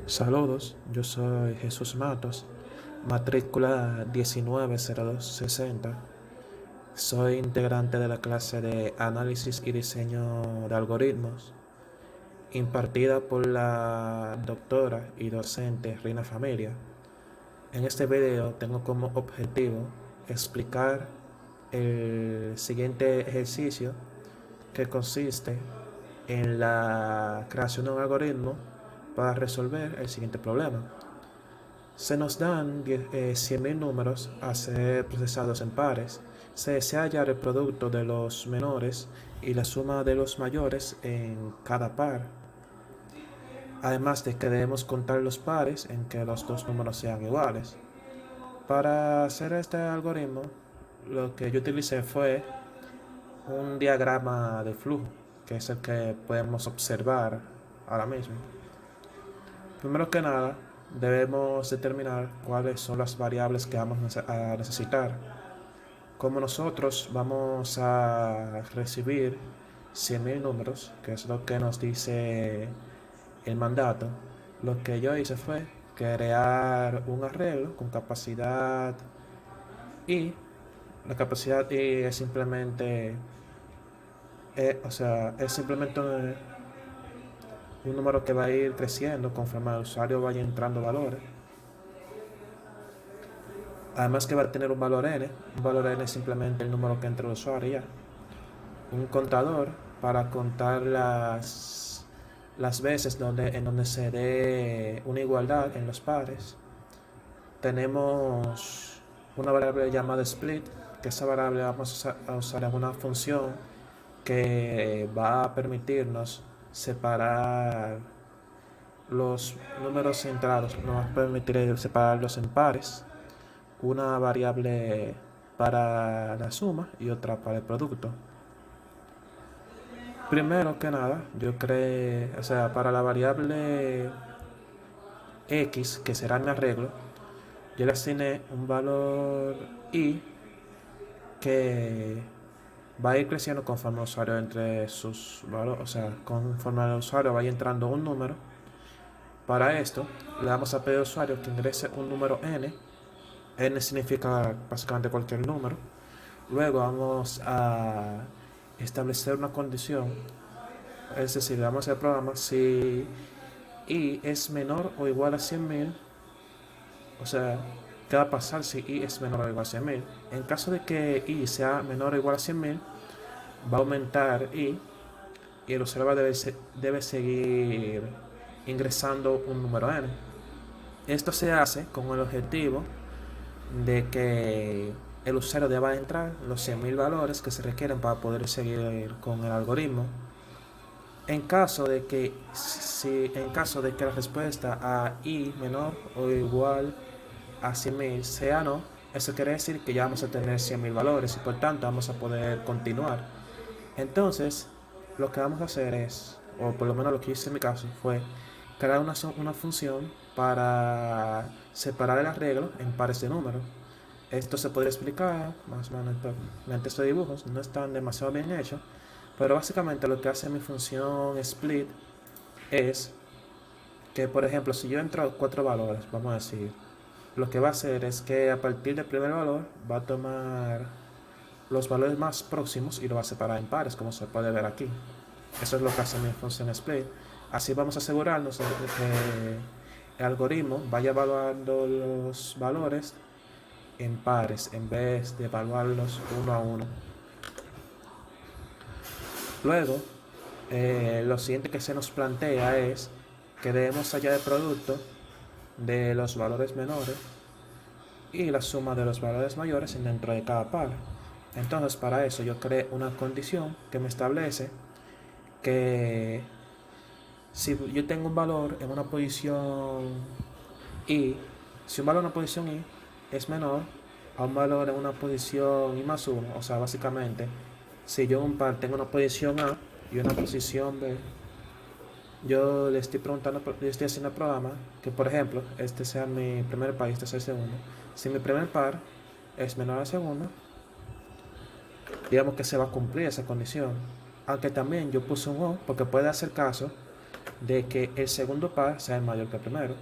Saludos, yo soy Jesús Matos, matrícula 190260. Soy integrante de la clase de Análisis y Diseño de Algoritmos, impartida por la doctora y docente Rina Familia. En este video tengo como objetivo explicar el siguiente ejercicio, que consiste en la creación de un algoritmo para resolver el siguiente problema. Se nos dan 100.000 números a ser procesados en pares. Se desea hallar el producto de los menores y la suma de los mayores en cada par. Además de que debemos contar los pares en que los dos números sean iguales. Para hacer este algoritmo, lo que yo utilicé fue un diagrama de flujo, que es el que podemos observar ahora mismo. Primero que nada, debemos determinar cuáles son las variables que vamos a necesitar. Como nosotros vamos a recibir 100.000 números, que es lo que nos dice el mandato, lo que yo hice fue crear un arreglo con capacidad y la capacidad y es simplemente, es simplemente un número que va a ir creciendo conforme el usuario vaya entrando valores. Además que va a tener un valor n. Un valor n es simplemente el número que entra el usuario ya. Un contador para contar las veces en donde se dé una igualdad en los pares. Tenemos una variable llamada split, que esa variable vamos a usar en una función que va a permitirnos separar los números centrados, nos va a permitir separarlos en pares, una variable para la suma y otra para el producto. Primero que nada, yo creé, para la variable x, que será mi arreglo, yo le asigné un valor y que va a ir creciendo conforme el usuario entre sus valores, conforme el usuario vaya entrando un número. Para esto, le vamos a pedir al usuario que ingrese un número n. N significa básicamente cualquier número. Luego vamos a establecer una condición, es decir, le vamos a hacer el programa si i es menor o igual a 100.000. ¿Qué va a pasar si i es menor o igual a 100.000? En caso de que i sea menor o igual a 100.000, va a aumentar i y el usuario debe seguir ingresando un número n. Esto se hace con el objetivo de que el usuario deba entrar los 100.000 valores que se requieren para poder seguir con el algoritmo. En caso de que la respuesta a i menor o igual a 100.000 sea no, eso quiere decir que ya vamos a tener 100.000 valores y por tanto vamos a poder continuar. Entonces, lo que vamos a hacer es, o por lo menos lo que hice en mi caso, fue crear una función para separar el arreglo en pares de números. Esto se podría explicar más o menos mediante estos dibujos, no están demasiado bien hechos, pero básicamente lo que hace mi función split es que, por ejemplo, si yo entro 4 valores, vamos a decir, lo que va a hacer es que a partir del primer valor va a tomar los valores más próximos y lo va a separar en pares, como se puede ver aquí. Eso es lo que hace mi función split. Así vamos a asegurarnos de que el algoritmo vaya evaluando los valores en pares en vez de evaluarlos uno a uno. Luego, lo siguiente que se nos plantea es que debemos hallar el producto de los valores menores y la suma de los valores mayores dentro de cada par. Entonces, para eso yo creé una condición que me establece que si yo tengo un valor en una posición y, si un valor en una posición y es menor a un valor en una posición y más 1, básicamente, si yo en un par tengo una posición A y una posición B, yo le estoy haciendo al programa que, por ejemplo, este sea mi primer par y este sea el segundo. Si mi primer par es menor al segundo, digamos que se va a cumplir esa condición. Aunque también yo puse un O, porque puede hacer caso de que el segundo par sea mayor que el primero.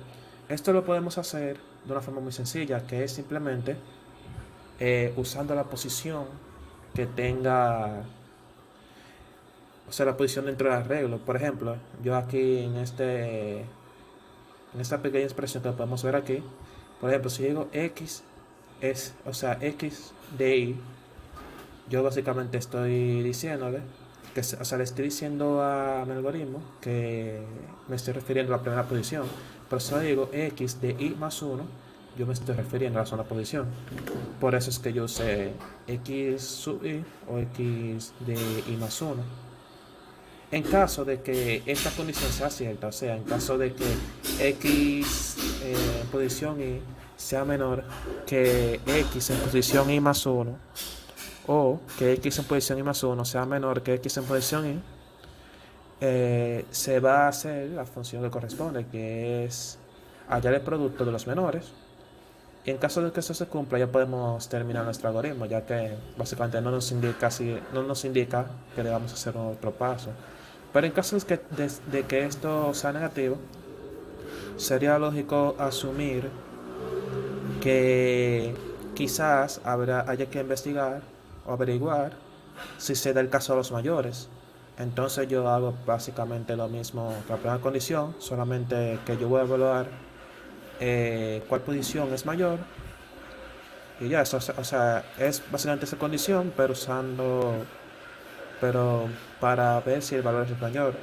Esto lo podemos hacer de una forma muy sencilla, que es simplemente usando la posición que tenga, o sea, la posición dentro del arreglo. Por ejemplo, yo aquí en esta pequeña expresión que podemos ver aquí, por ejemplo, si digo x es, o sea, x de y, yo básicamente estoy diciéndole que, o sea, le estoy diciendo a mi algoritmo que me estoy refiriendo a la primera posición. Pero si yo digo x de y más 1, yo me estoy refiriendo a la segunda posición. Por eso es que yo usé x sub y o x de y más 1. En caso de que esta condición sea cierta, o sea, en caso de que x en posición y sea menor que x en posición y más 1, o que x en posición y más 1 sea menor que x en posición y, se va a hacer la función que corresponde, que es hallar el producto de los menores. Y en caso de que eso se cumpla, ya podemos terminar nuestro algoritmo, ya que básicamente no nos indica que debamos hacer otro paso. Pero en caso de que esto sea negativo, sería lógico asumir que quizás haya que investigar o averiguar si se da el caso a los mayores. Entonces yo hago básicamente lo mismo que la primera condición, solamente que yo voy a evaluar cuál posición es mayor. Y ya, eso, o sea, es básicamente esa condición, pero para ver si el valor es mayor.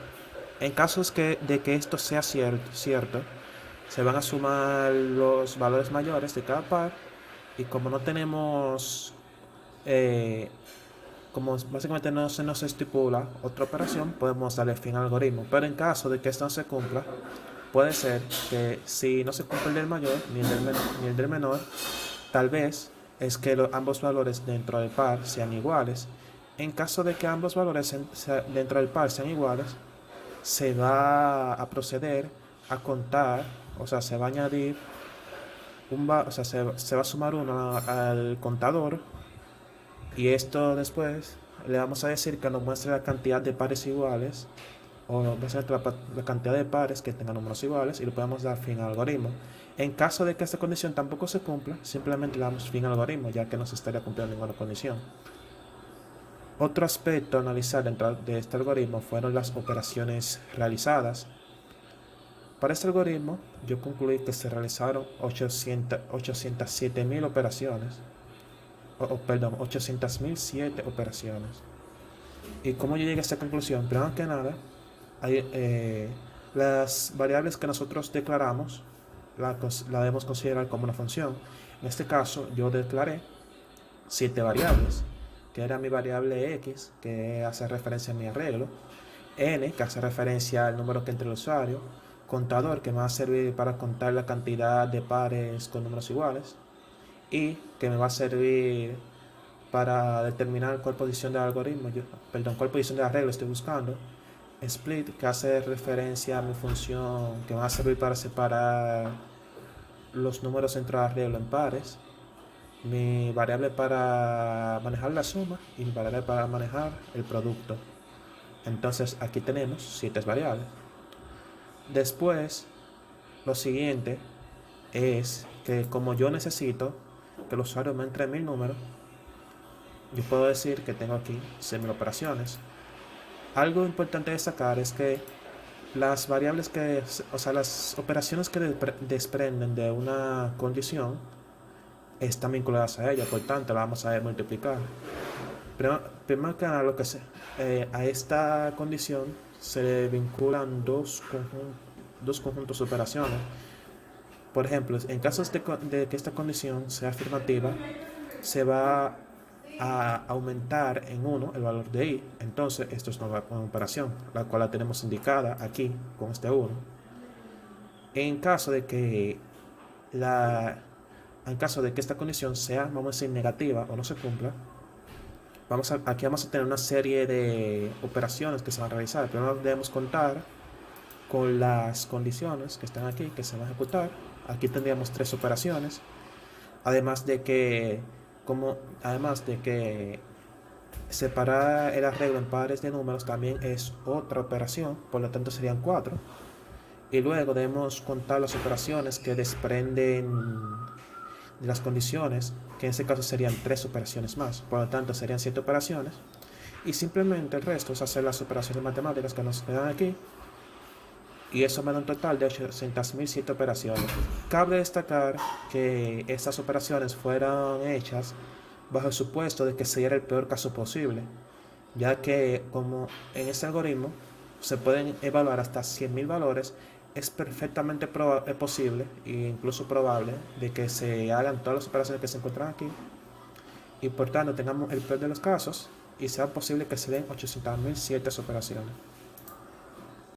En casos de que esto sea cierto, se van a sumar los valores mayores de cada par, y como no tenemos, eh, como básicamente no se nos estipula otra operación, podemos darle fin al algoritmo. Pero en caso de que esto no se cumpla, puede ser que si no se cumple el del mayor ni el del menor, tal vez es que ambos valores dentro del par sean iguales. En caso de que ambos valores dentro del par sean iguales, se va a proceder a contar, o sea, se va a añadir o sea, se va a sumar uno al contador, y esto después le vamos a decir que nos muestre la cantidad de pares iguales, o básicamente la cantidad de pares que tengan números iguales, y le podemos dar fin al algoritmo. En caso de que esta condición tampoco se cumpla, simplemente le damos fin al algoritmo, ya que no se estaría cumpliendo ninguna condición. Otro aspecto a analizar dentro de este algoritmo fueron las operaciones realizadas. Para este algoritmo, yo concluí que se realizaron 807.000 operaciones, perdón, 800.007 operaciones. ¿Y cómo yo llegué a esta conclusión? Primero que nada, las variables que nosotros declaramos la debemos considerar como una función. En este caso, yo declaré 7 variables, que era mi variable x, que hace referencia a mi arreglo; n, que hace referencia al número que entre el usuario; contador, que me va a servir para contar la cantidad de pares con números iguales; y, que me va a servir para determinar cuál posición del algoritmo, cuál posición del arreglo estoy buscando; split, que hace referencia a mi función que me va a servir para separar los números entre el arreglo en pares; mi variable para manejar la suma y mi variable para manejar el producto. Entonces aquí tenemos 7 variables. Después, lo siguiente es que como yo necesito que el usuario me entre 1000 números, yo puedo decir que tengo aquí 100.000 operaciones. Algo importante de destacar es que las variables o sea, las operaciones que desprenden de una condición están vinculadas a ella, por tanto la vamos a multiplicar. Primero que nada, a esta condición se le vinculan dos conjuntos de operaciones. Por ejemplo, en caso de que esta condición sea afirmativa, se va a aumentar en 1 el valor de i. Entonces, esto es una operación, la cual la tenemos indicada aquí con este 1. En caso de que esta condición sea, vamos a decir, negativa o no se cumpla, aquí vamos a tener una serie de operaciones que se van a realizar. Primero debemos contar con las condiciones que están aquí, que se van a ejecutar. Aquí tendríamos 3 operaciones, además de que separar el arreglo en pares de números también es otra operación, por lo tanto serían 4. Y luego debemos contar las operaciones que desprenden de las condiciones, que en ese caso serían 3 operaciones más, por lo tanto serían 7 operaciones. Y simplemente el resto es hacer las operaciones matemáticas que nos quedan aquí. Y eso me da un total de 800.007 operaciones. Cabe destacar que estas operaciones fueron hechas bajo el supuesto de que sería el peor caso posible, ya que como en este algoritmo se pueden evaluar hasta 100.000 valores, es perfectamente posible e incluso probable de que se hagan todas las operaciones que se encuentran aquí y por tanto tengamos el peor de los casos y sea posible que se den 800.007 operaciones.